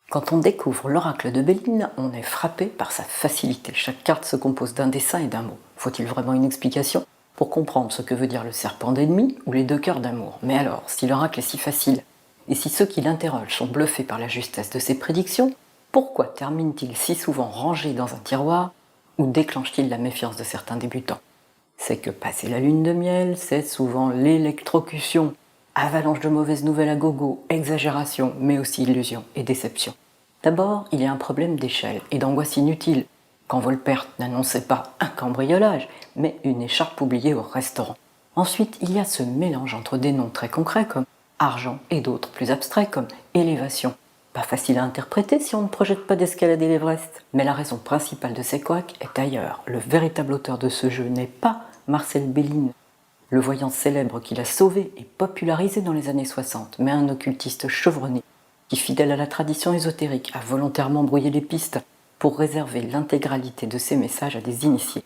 Quand on découvre l'oracle de Béline, on est frappé par sa facilité. Chaque carte se compose d'un dessin et d'un mot. Faut-il vraiment une explication pour comprendre ce que veut dire le serpent d'ennemi ou les deux cœurs d'amour? Mais alors, si l'oracle est si facile, et si ceux qui l'interrogent sont bluffés par la justesse de ses prédictions, pourquoi termine-t-il si souvent rangé dans un tiroir ou déclenche-t-il la méfiance de certains débutants? C'est que passer la lune de miel, c'est souvent l'électrocution. Avalanche de mauvaises nouvelles à gogo, exagération, mais aussi illusion et déception. D'abord, il y a un problème d'échelle et d'angoisse inutile, quand Volpert n'annonçait pas un cambriolage, mais une écharpe oubliée au restaurant. Ensuite, il y a ce mélange entre des noms très concrets comme argent et d'autres plus abstraits comme élévation. Pas facile à interpréter si on ne projette pas d'escalader l'Everest. Mais la raison principale de ces couacs est ailleurs. Le véritable auteur de ce jeu n'est pas Marcel Béline, le voyant célèbre qu'il a sauvé et popularisé dans les années 60, mais un occultiste chevronné qui, fidèle à la tradition ésotérique, a volontairement brouillé les pistes pour réserver l'intégralité de ses messages à des initiés.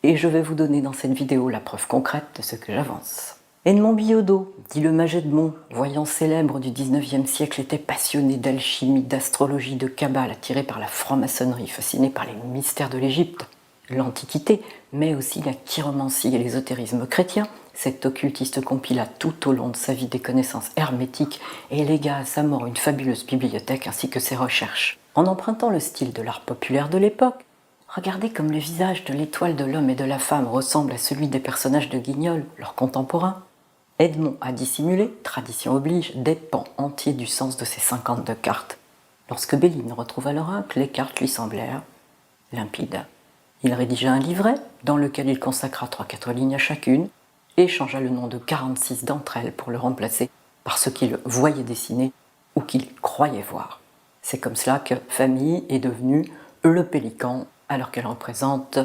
Et je vais vous donner dans cette vidéo la preuve concrète de ce que j'avance. Edmond Billaudot, dit le mage Edmond, voyant célèbre du 19e siècle, était passionné d'alchimie, d'astrologie, de kabbale, attiré par la franc-maçonnerie, fasciné par les mystères de l'Égypte, l'Antiquité, mais aussi la chiromancie et l'ésotérisme chrétien. Cet occultiste compila tout au long de sa vie des connaissances hermétiques et légua à sa mort une fabuleuse bibliothèque ainsi que ses recherches. En empruntant le style de l'art populaire de l'époque, regardez comme le visage de l'étoile de l'homme et de la femme ressemble à celui des personnages de Guignol, leurs contemporains. Edmond a dissimulé, tradition oblige, des pans entiers du sens de ces 52 cartes. Lorsque Béline retrouva l'oracle, les cartes lui semblèrent limpides. Il rédigea un livret dans lequel il consacra 3-4 lignes à chacune et changea le nom de 46 d'entre elles pour le remplacer par ce qu'il voyait dessiner ou qu'il croyait voir. C'est comme cela que Famille est devenue le pélican alors qu'elle représente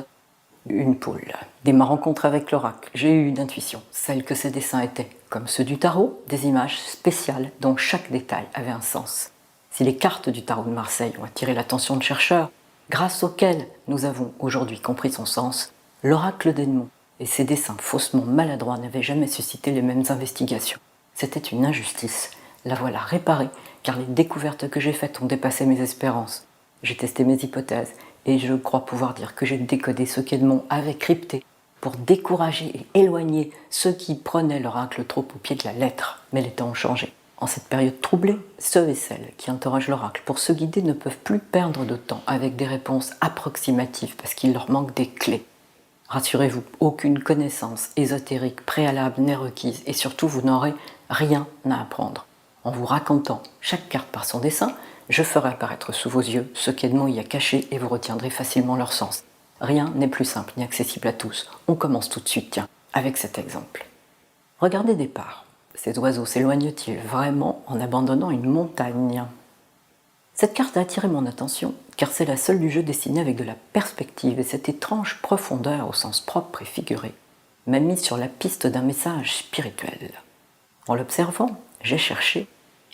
une poule. Dès ma rencontre avec l'oracle, j'ai eu une intuition, celle que ces dessins étaient, comme ceux du tarot, des images spéciales dont chaque détail avait un sens. Si les cartes du tarot de Marseille ont attiré l'attention de chercheurs, grâce auxquels nous avons aujourd'hui compris son sens, l'oracle d'Edmond et ses dessins faussement maladroits n'avaient jamais suscité les mêmes investigations. C'était une injustice. La voilà réparée, car les découvertes que j'ai faites ont dépassé mes espérances. J'ai testé mes hypothèses, et je crois pouvoir dire que j'ai décodé ce qu'Edmond avait crypté pour décourager et éloigner ceux qui prenaient l'oracle trop au pied de la lettre. Mais les temps ont changé. En cette période troublée, ceux et celles qui interrogent l'oracle pour se guider ne peuvent plus perdre de temps avec des réponses approximatives parce qu'il leur manque des clés. Rassurez-vous, aucune connaissance ésotérique préalable n'est requise et surtout vous n'aurez rien à apprendre. En vous racontant chaque carte par son dessin, je ferai apparaître sous vos yeux ce qu'Edmond y a caché et vous retiendrez facilement leur sens. Rien n'est plus simple ni accessible à tous. On commence tout de suite, tiens, avec cet exemple. Regardez départ. Ces oiseaux s'éloignent-ils vraiment en abandonnant une montagne? Cette carte a attiré mon attention car c'est la seule du jeu dessinée avec de la perspective et cette étrange profondeur au sens propre et figuré m'a mis sur la piste d'un message spirituel. En l'observant, j'ai cherché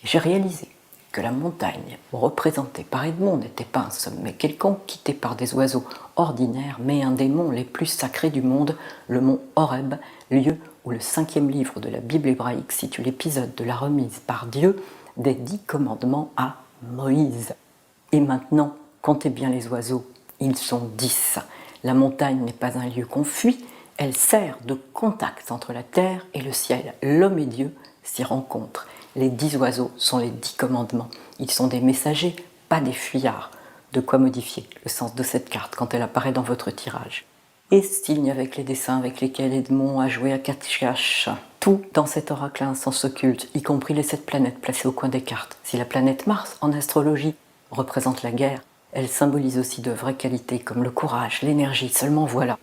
et j'ai réalisé que la montagne représentée par Edmond n'était pas un sommet quelconque quitté par des oiseaux ordinaires, mais un des monts les plus sacrés du monde, le mont Horeb, lieu où le 5e livre de la Bible hébraïque situe l'épisode de la remise par Dieu des 10 commandements à Moïse. Et maintenant, comptez bien les oiseaux, ils sont 10. La montagne n'est pas un lieu qu'on fuit, elle sert de contact entre la terre et le ciel. L'homme et Dieu s'y rencontrent. Les 10 oiseaux sont les 10 commandements. Ils sont des messagers, pas des fuyards. De quoi modifier le sens de cette carte quand elle apparaît dans votre tirage. Et signe avec les dessins avec lesquels Edmond a joué à cache-cache. Tout dans cet oracle a un sens occulte, y compris les 7 planètes placées au coin des cartes. Si la planète Mars, en astrologie, représente la guerre, elle symbolise aussi de vraies qualités comme le courage, l'énergie. Seulement voilà,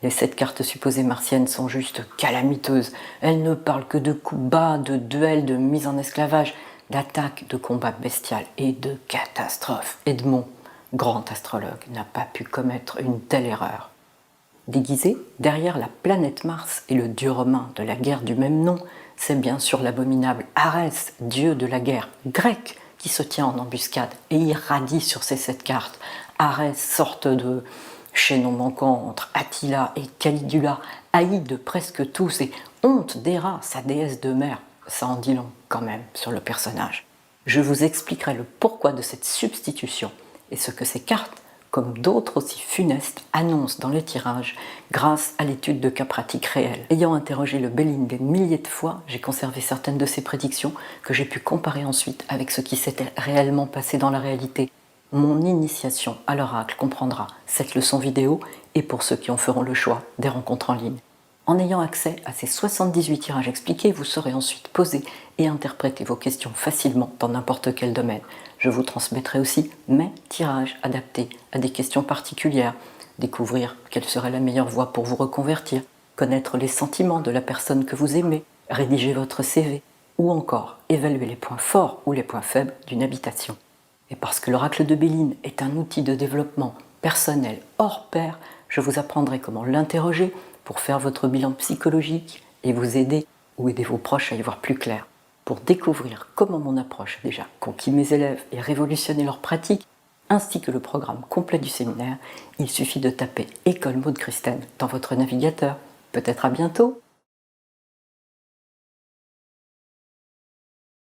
les 7 cartes supposées martiennes sont juste calamiteuses. Elles ne parlent que de coups bas, de duels, de mise en esclavage, d'attaques, de combats bestiales et de catastrophes. Edmond, grand astrologue, n'a pas pu commettre une telle erreur. Déguisé derrière la planète Mars et le dieu romain de la guerre du même nom, c'est bien sûr l'abominable Arès, dieu de la guerre grec, qui se tient en embuscade et irradie sur ces 7 cartes. Arès, sorte de chaînon manquant entre Attila et Caligula, haï de presque tous et honte d'Héra, sa déesse de mer. Ça en dit long quand même sur le personnage. Je vous expliquerai le pourquoi de cette substitution et ce que ces cartes, comme d'autres aussi funestes, annoncent dans le tirage grâce à l'étude de cas pratiques réels. Ayant interrogé le Béline des milliers de fois, j'ai conservé certaines de ses prédictions que j'ai pu comparer ensuite avec ce qui s'était réellement passé dans la réalité. Mon initiation à l'oracle comprendra cette leçon vidéo et pour ceux qui en feront le choix, des rencontres en ligne. En ayant accès à ces 78 tirages expliqués, vous saurez ensuite poser et interpréter vos questions facilement dans n'importe quel domaine. Je vous transmettrai aussi mes tirages adaptés à des questions particulières, découvrir quelle serait la meilleure voie pour vous reconvertir, connaître les sentiments de la personne que vous aimez, rédiger votre CV, ou encore évaluer les points forts ou les points faibles d'une habitation. Et parce que l'oracle de Béline est un outil de développement personnel hors pair, je vous apprendrai comment l'interroger pour faire votre bilan psychologique et vous aider ou aider vos proches à y voir plus clair. Pour découvrir comment mon approche a déjà conquis mes élèves et révolutionné leurs pratiques, ainsi que le programme complet du séminaire, il suffit de taper École Maud Christine dans votre navigateur. Peut-être à bientôt!